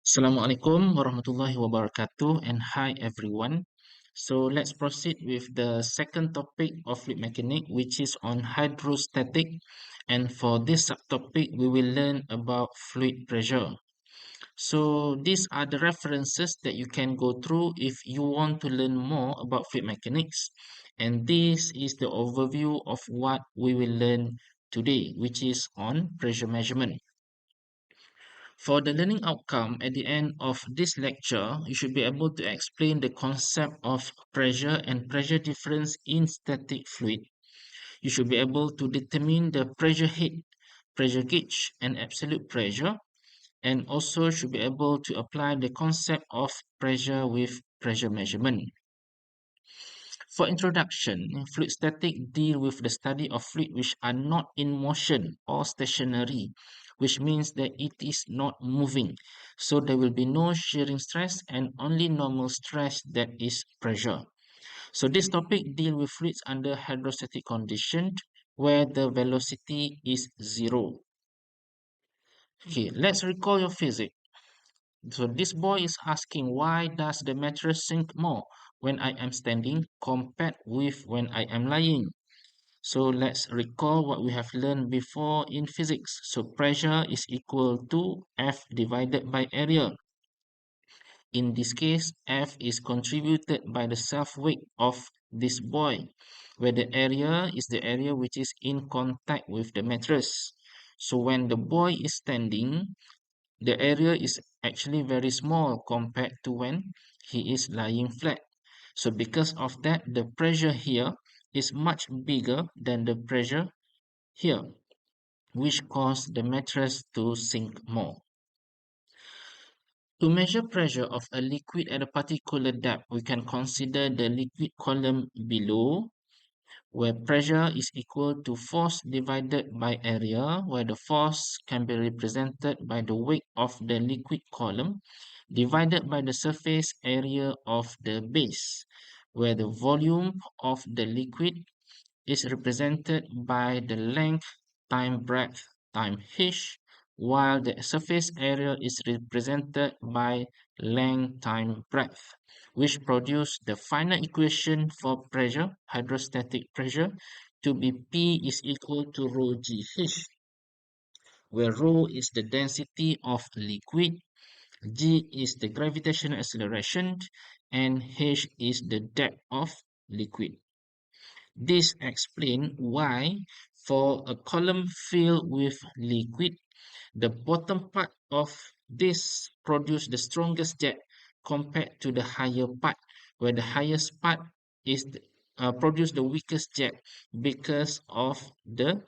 Assalamualaikum warahmatullahi wabarakatuh and hi everyone. So let's proceed with the second topic of fluid mechanics, which is on hydrostatic, and for this subtopic we will learn about fluid pressure. So these are the references that you can go through if you want to learn more about fluid mechanics, and this is the overview of what we will learn today, which is on pressure measurement. For the learning outcome at the end of this lecture, you should be able to explain the concept of pressure and pressure difference in static fluid. You should be able to determine the pressure head, pressure gauge, and absolute pressure, and also should be able to apply the concept of pressure with pressure measurement. For introduction, fluid static deal with the study of fluid which are not in motion or stationary, which means that it is not moving. So there will be no shearing stress and only normal stress, that is pressure. So this topic deal with fluids under hydrostatic conditions where the velocity is zero. Okay, let's recall your physics. So this boy is asking, why does the mattress sink more when I am standing compared with when I am lying? So let's recall what we have learned before in physics. So pressure is equal to F divided by area. In this case, F is contributed by the self-weight of this boy, where the area is the area which is in contact with the mattress. So when the boy is standing, the area is actually very small compared to when he is lying flat. So because of that, the pressure here is much bigger than the pressure here, which cause the mattress to sink more. To measure pressure of a liquid at a particular depth, we can consider the liquid column below, where pressure is equal to force divided by area, where the force can be represented by the weight of the liquid column divided by the surface area of the base, where the volume of the liquid is represented by the length time breadth time h, while the surface area is represented by length time breadth, which produce the final equation for pressure, hydrostatic pressure, to be P is equal to rho GH, where rho is the density of liquid, G is the gravitational acceleration, and H is the depth of liquid. This explains why for a column filled with liquid, the bottom part of this produce the strongest jet compared to the higher part, where the highest part is produce the weakest jet because of the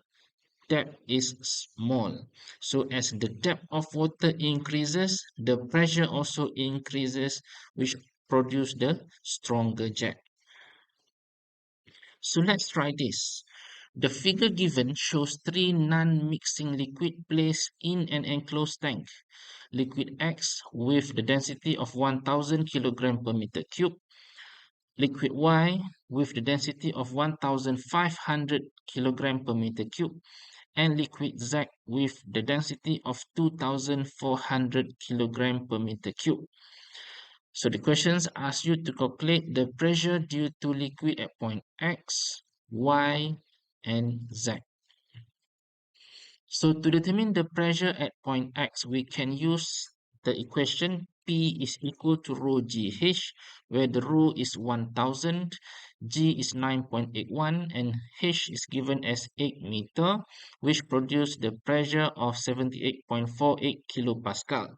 depth is small. So as the depth of water increases, the pressure also increases, which produce the stronger jet. So let's try this. The figure given shows three non-mixing liquid placed in an enclosed tank. Liquid X with the density of 1000 kg per meter cube, liquid Y with the density of 1500 kg per meter cube, and liquid Z with the density of 2400 kg per meter cube. So the questions ask you to calculate the pressure due to liquid at point X, Y, and Z. So to determine the pressure at point X, we can use the equation P is equal to rho GH, where the rho is 1000, G is 9.81, and H is given as 8 meter, which produce the pressure of 78.48 kilopascal.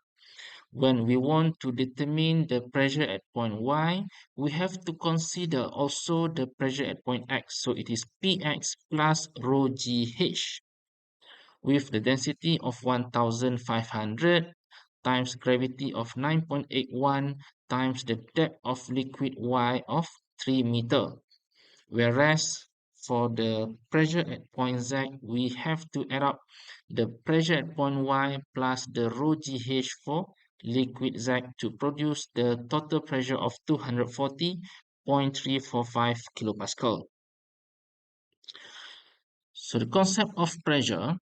When we want to determine the pressure at point Y, we have to consider also the pressure at point X. So it is Px plus rho GH with the density of 1500 times gravity of 9.81 times the depth of liquid Y of 3 meter. Whereas for the pressure at point Z, we have to add up the pressure at point Y plus the rho GH for liquid Z to produce the total pressure of 240.345 kilopascal. So the concept of pressure,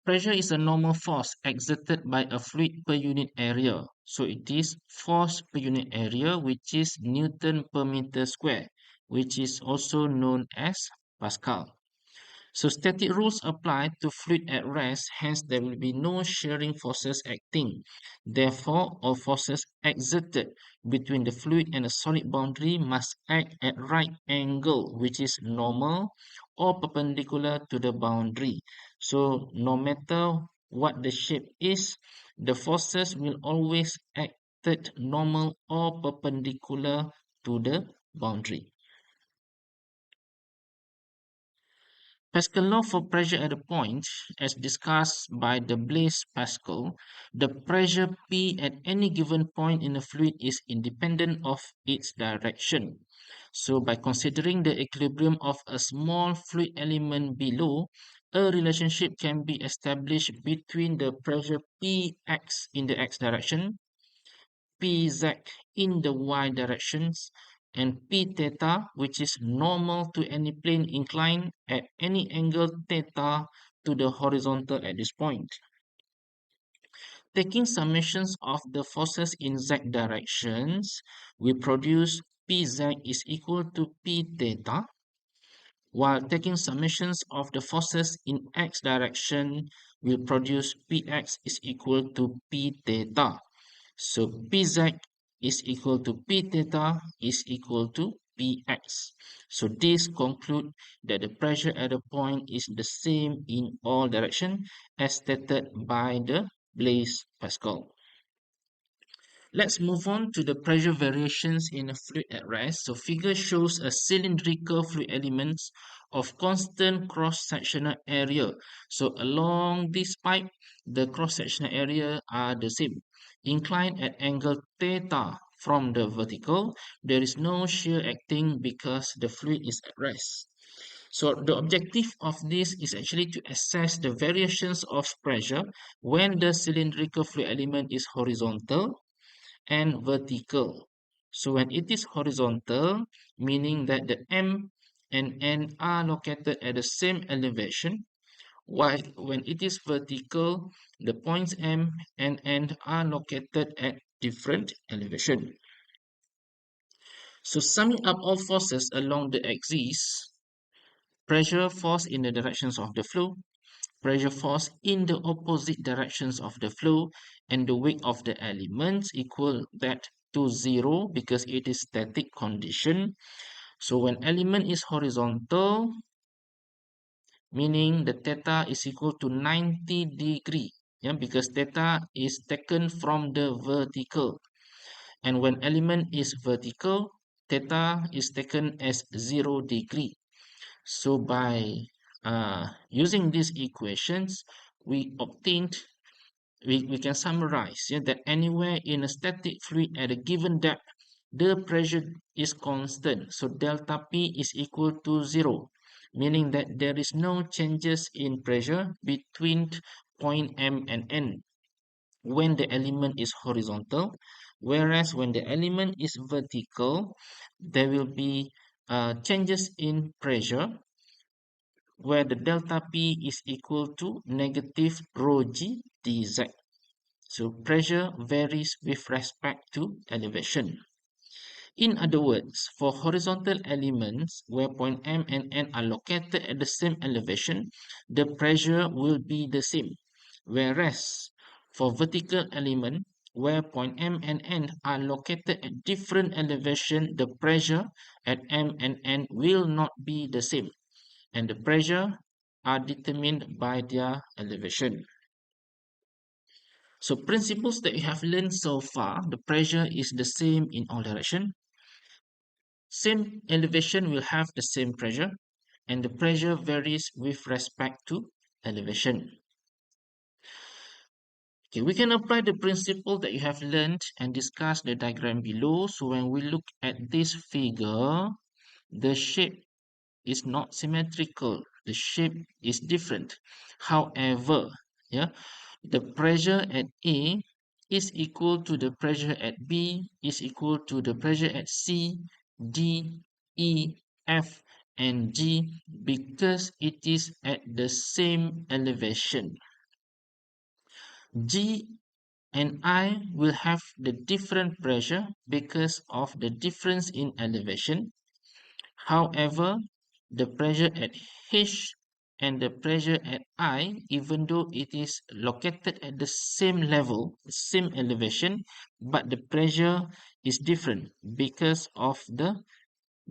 Pressure is a normal force exerted by a fluid per unit area. So it is force per unit area, which is Newton per meter square, which is also known as Pascal. So static rules apply to fluid at rest, hence there will be no shearing forces acting. Therefore, all forces exerted between the fluid and the solid boundary must act at right angle, which is normal or perpendicular to the boundary. So no matter what the shape is, the forces will always act normal or perpendicular to the boundary. Pascal law for pressure at a point, as discussed by the Blaise Pascal, the pressure P at any given point in a fluid is independent of its direction. So by considering the equilibrium of a small fluid element below, a relationship can be established between the pressure Px in the x direction, Pz in the y directions, and P theta, which is normal to any plane inclined at any angle theta to the horizontal at this point. Taking summations of the forces in z directions, we produce Pz is equal to P theta, while taking summations of the forces in x direction, we produce Px is equal to P theta. So Pz is equal to P theta is equal to Px. So this conclude that the pressure at a point is the same in all directions as stated by the Blaise Pascal. Let's move on to the pressure variations in a fluid at rest. So figure shows a cylindrical fluid elements of constant cross-sectional area. So along this pipe, the cross-sectional area are the same. Inclined at angle theta from the vertical, there is no shear acting because the fluid is at rest. So the objective of this is actually to assess the variations of pressure when the cylindrical fluid element is horizontal and vertical. So when it is horizontal, meaning that the M and N are located at the same elevation, while when it is vertical, the points M and N are located at different elevation. So summing up all forces along the axis, pressure force in the directions of the flow, pressure force in the opposite directions of the flow, and the weight of the elements equal that to zero because it is static condition. So when element is horizontal, meaning the theta is equal to 90 degree, yeah, because theta is taken from the vertical. And when element is vertical, theta is taken as 0 degree. So by using these equations, we obtained we can summarize, yeah, that anywhere in a static fluid at a given depth, the pressure is constant. So delta P is equal to 0, meaning that there is no changes in pressure between point M and N when the element is horizontal, whereas when the element is vertical, there will be changes in pressure where the delta P is equal to negative rho g dz. So pressure varies with respect to elevation. In other words, for horizontal elements where point M and N are located at the same elevation, the pressure will be the same. Whereas for vertical element where point M and N are located at different elevation, the pressure at M and N will not be the same, and the pressure are determined by their elevation. So principles that we have learned so far, the pressure is the same in all direction. Same elevation will have the same pressure, and the pressure varies with respect to elevation. Okay, we can apply the principle that you have learned and discuss the diagram below. So when we look at this figure, the shape is not symmetrical. The shape is different. However, yeah, the pressure at A is equal to the pressure at B is equal to the pressure at C, D, E, F, and G because it is at the same elevation. G and I will have the different pressure because of the difference in elevation. However, the pressure at H and the pressure at I, even though it is located at the same level, same elevation, but the pressure is different because of the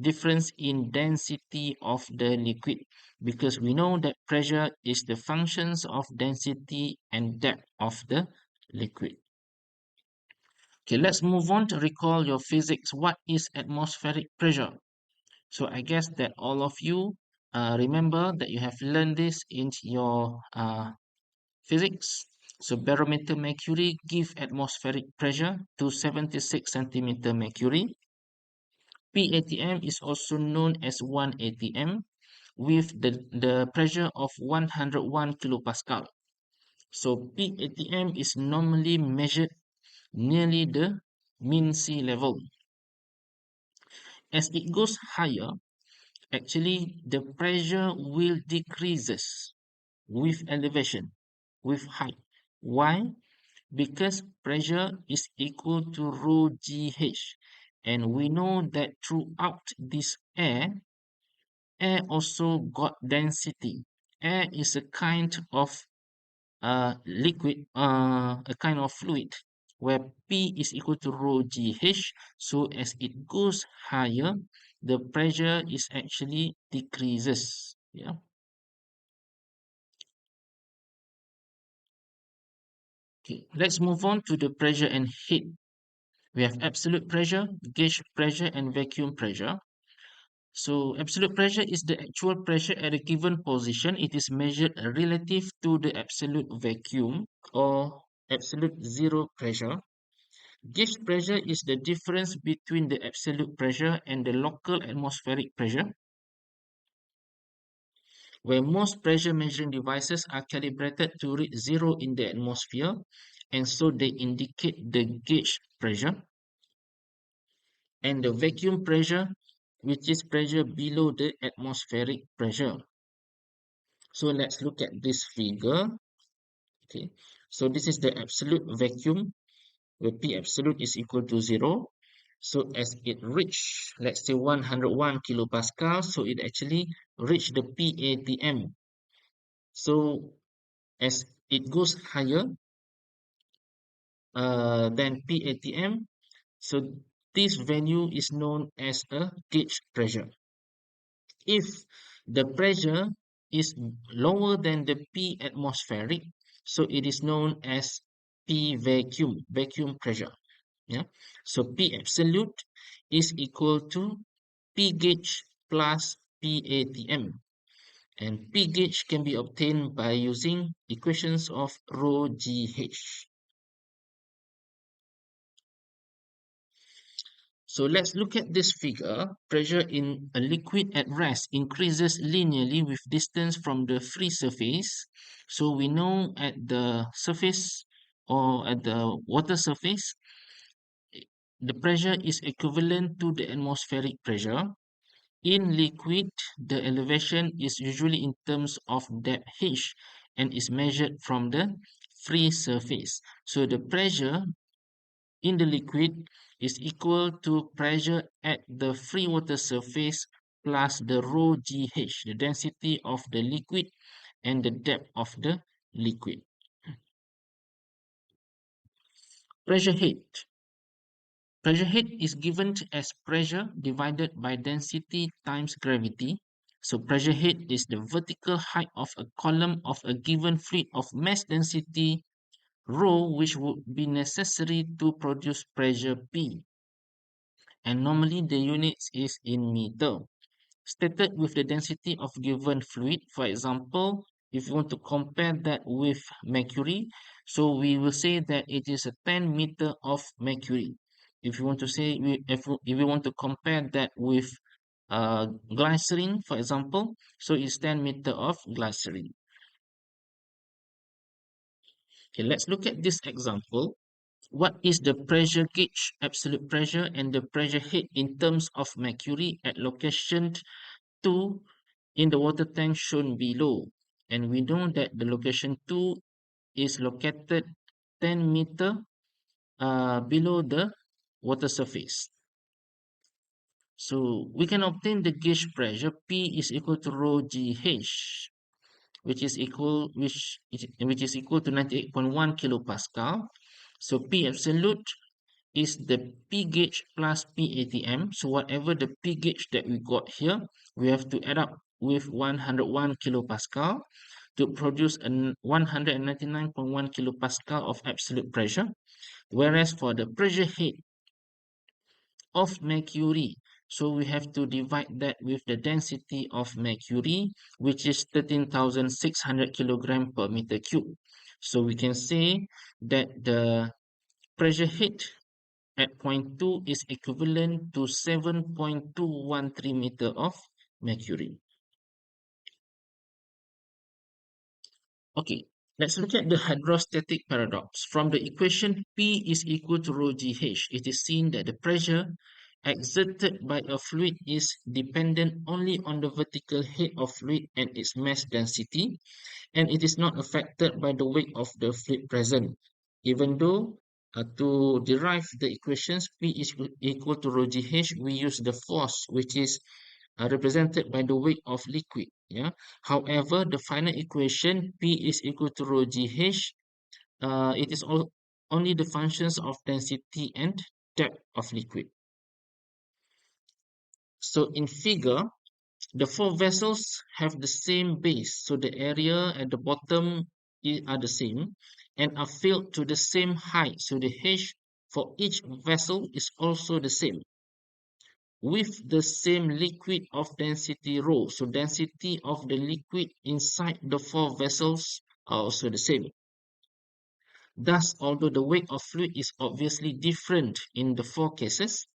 difference in density of the liquid, because we know that pressure is the functions of density and depth of the liquid. Okay, let's move on to recall your physics. What is atmospheric pressure? So I guess that all of you remember that you have learned this in your physics. So barometer mercury give atmospheric pressure to 76 centimeter mercury. PATM is also known as 1 ATM with the pressure of 101 kilopascal. So PATM is normally measured nearly the mean sea level. As it goes higher, actually the pressure will decreases with elevation, with height. Why? Because pressure is equal to rho gh, and we know that throughout this air also got density. Air is a kind of liquid, a kind of fluid where P is equal to rho gh. So as it goes higher, the pressure is actually decreases. Yeah. Okay. Let's move on to the pressure and heat. We have absolute pressure, gauge pressure, and vacuum pressure. So absolute pressure is the actual pressure at a given position. It is measured relative to the absolute vacuum or absolute zero pressure. Gauge pressure is the difference between the absolute pressure and the local atmospheric pressure, where most pressure measuring devices are calibrated to read zero in the atmosphere, and so they indicate the gauge pressure. And the vacuum pressure, which is pressure below the atmospheric pressure. So let's look at this figure. Okay, so this is the absolute vacuum where P absolute is equal to zero. So as it reach, let's say 101 kilopascal, so it actually reached the PATM. So as it goes higher than PATM, so this value is known as a gauge pressure. If the pressure is lower than the P atmospheric, so it is known as P vacuum, vacuum pressure. Yeah. So P absolute is equal to P gauge plus PATM. And P gauge can be obtained by using equations of rho GH. So let's look at this figure. Pressure in a liquid at rest increases linearly with distance from the free surface. So we know at the surface or at the water surface, the pressure is equivalent to the atmospheric pressure. In liquid, the elevation is usually in terms of depth h and is measured from the free surface. So the pressure in the liquid is equal to pressure at the free water surface plus the rho gh, the density of the liquid and the depth of the liquid. Pressure head. Pressure head is given as pressure divided by density times gravity. So pressure head is the vertical height of a column of a given fluid of mass density rho, which would be necessary to produce pressure P. And normally the units is in meter. Stated with the density of given fluid. For example, if you want to compare that with mercury, so we will say that it is a 10 meter of mercury. If you want to say, if we want to compare that with glycerin, for example, so it's 10 meter of glycerin. Okay, let's look at this example. What is the pressure gauge, absolute pressure, and the pressure head in terms of mercury at location 2 in the water tank shown below? And we know that the location 2 is located 10 meter below the water surface. So we can obtain the gauge pressure P is equal to rho GH, which is equal to 98.1 kilopascal. So P absolute is the P gauge plus P ATM. So whatever the P gauge that we got here, we have to add up with 101 kilopascal to produce a 199.1 kilopascal of absolute pressure. Whereas for the pressure head of mercury, so we have to divide that with the density of mercury, which is 13,600 kilogram per meter cube. So we can say that the pressure head at point 2 is equivalent to 7.213 meter of mercury. Okay, let's look at the hydrostatic paradox. From the equation P is equal to rho GH, it is seen that the pressure exerted by a fluid is dependent only on the vertical head of fluid and its mass density, and it is not affected by the weight of the fluid present. Even though to derive the equations P is equal to rho GH, we use the force, which is represented by the weight of liquid. Yeah. However, the final equation P is equal to rho GH, it is only the functions of density and depth of liquid. So in figure, the four vessels have the same base, so the area at the bottom are the same and are filled to the same height, so the H for each vessel is also the same with the same liquid of density rho. So density of the liquid inside the four vessels are also the same. Thus, although the weight of fluid is obviously different in the four cases,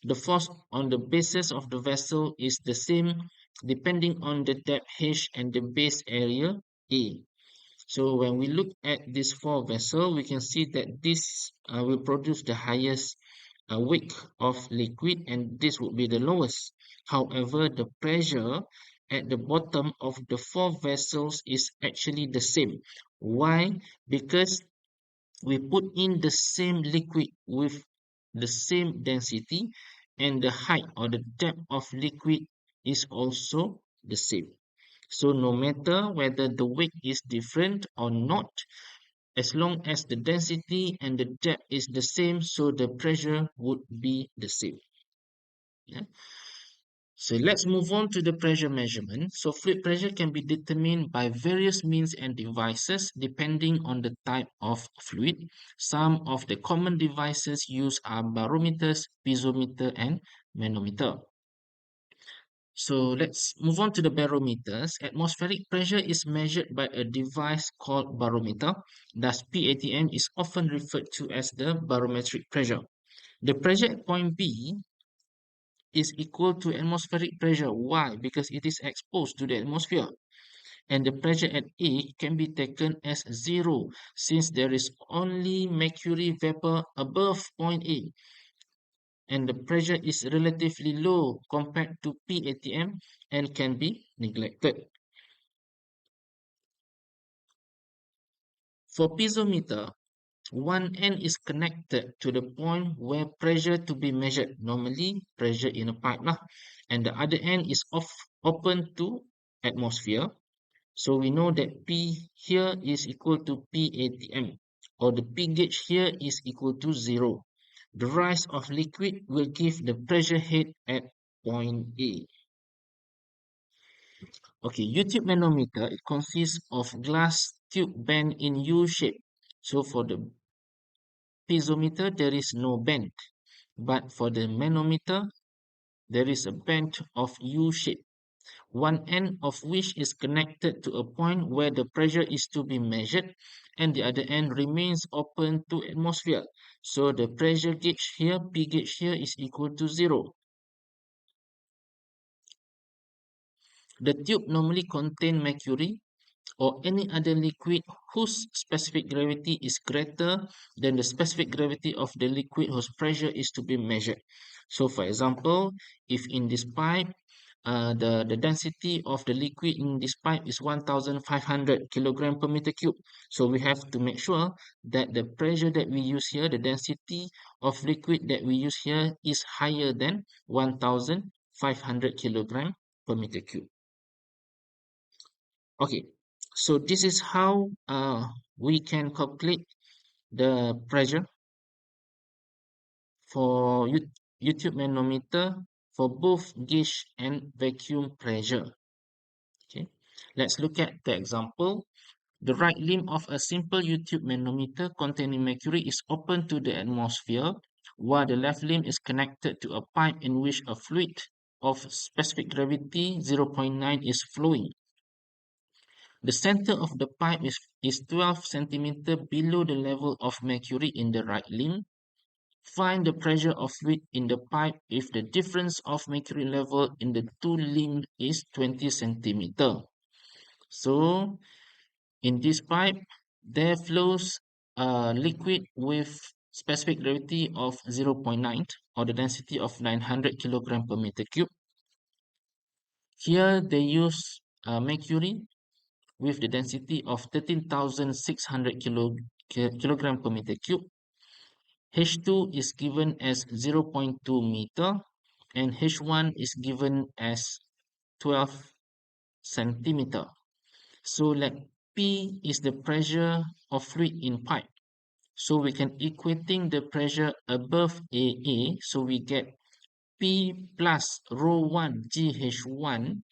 the force on the basis of the vessel is the same depending on the depth H and the base area A. So when we look at these four vessels, we can see that this will produce the highest weight of liquid and this would be the lowest. However, the pressure at the bottom of the four vessels is actually the same. Why? Because we put in the same liquid with the same density and the height or the depth of liquid is also the same. So no matter whether the weight is different or not, as long as the density and the depth is the same, so the pressure would be the same. Yeah. So let's move on to the pressure measurement. So fluid pressure can be determined by various means and devices depending on the type of fluid. Some of the common devices used are barometers, piezometer, and manometer. So let's move on to the barometers. Atmospheric pressure is measured by a device called barometer. Thus, PATM is often referred to as the barometric pressure. The pressure at point B is equal to atmospheric pressure. Why? Because it is exposed to the atmosphere. And the pressure at A can be taken as zero since there is only mercury vapor above point A and the pressure is relatively low compared to PATM and can be neglected. For piezometer, one end is connected to the point where pressure to be measured, normally pressure in a pipe lah, and the other end is open to atmosphere. So we know that P here is equal to PATM or the P gauge here is equal to 0. The rise of liquid will give the pressure head at point A. Okay, U-tube manometer, it consists of glass tube bend in U shape. So for the piezometer, there is no bend. But for the manometer, there is a bend of U shape. One end of which is connected to a point where the pressure is to be measured and the other end remains open to atmosphere. So the pressure gauge here, P gauge here is equal to 0. The tube normally contains mercury or any other liquid whose specific gravity is greater than the specific gravity of the liquid whose pressure is to be measured. So for example, if in this pipe, the density of the liquid in this pipe is 1500 kilogram per meter cube. So we have to make sure that the pressure that we use here, the density of liquid that we use here is higher than 1500 kilogram per meter cube. Okay, so this is how we can calculate the pressure for YouTube manometer for both gauge and vacuum pressure. Okay, let's look at the example. The right limb of a simple YouTube manometer containing mercury is open to the atmosphere, while the left limb is connected to a pipe in which a fluid of specific gravity 0.9 is flowing. The center of the pipe is 12 centimeters below the level of mercury in the right limb. Find the pressure of fluid in the pipe if the difference of mercury level in the two limbs is 20 centimeters. So, in this pipe, there flows a liquid with specific gravity of 0.9 or the density of 900 kilogram per meter cube. Here they use mercury with the density of 13,600 kilogram per meter cube. H2 is given as 0.2 meter and H1 is given as 12 centimeter. So let P is the pressure of fluid in pipe. So we can equating the pressure above AA. So we get P plus rho 1 GH1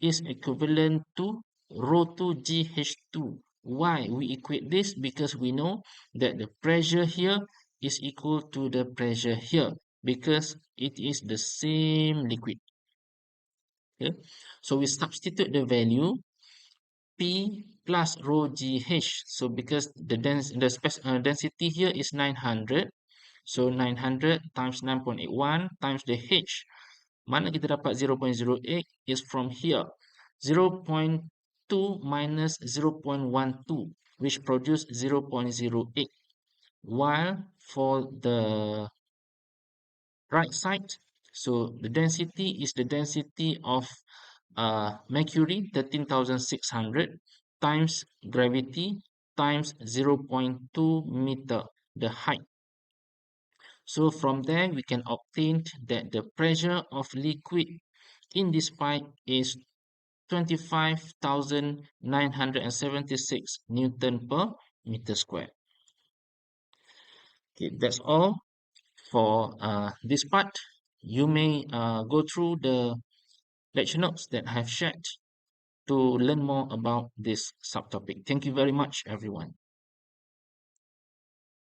is equivalent to rho 2 GH2. Why we equate this? Because we know that the pressure here is equal to the pressure here because it is the same liquid. Okay? So we substitute the value P plus rho GH. So because the density here is 900, so 900 times 9.81 times the H. Mana kita dapat 0.08 is from here. 0.2 minus 0.12, which produce 0.08. While for the right side, so the density is the density of mercury 13,600 times gravity times 0.2 meter, the height. So from there we can obtain that the pressure of liquid in this pipe is 25,976 Newton per meter square. Okay, that's all for this part. You may go through the lecture notes that I have shared to learn more about this subtopic. Thank you very much, everyone.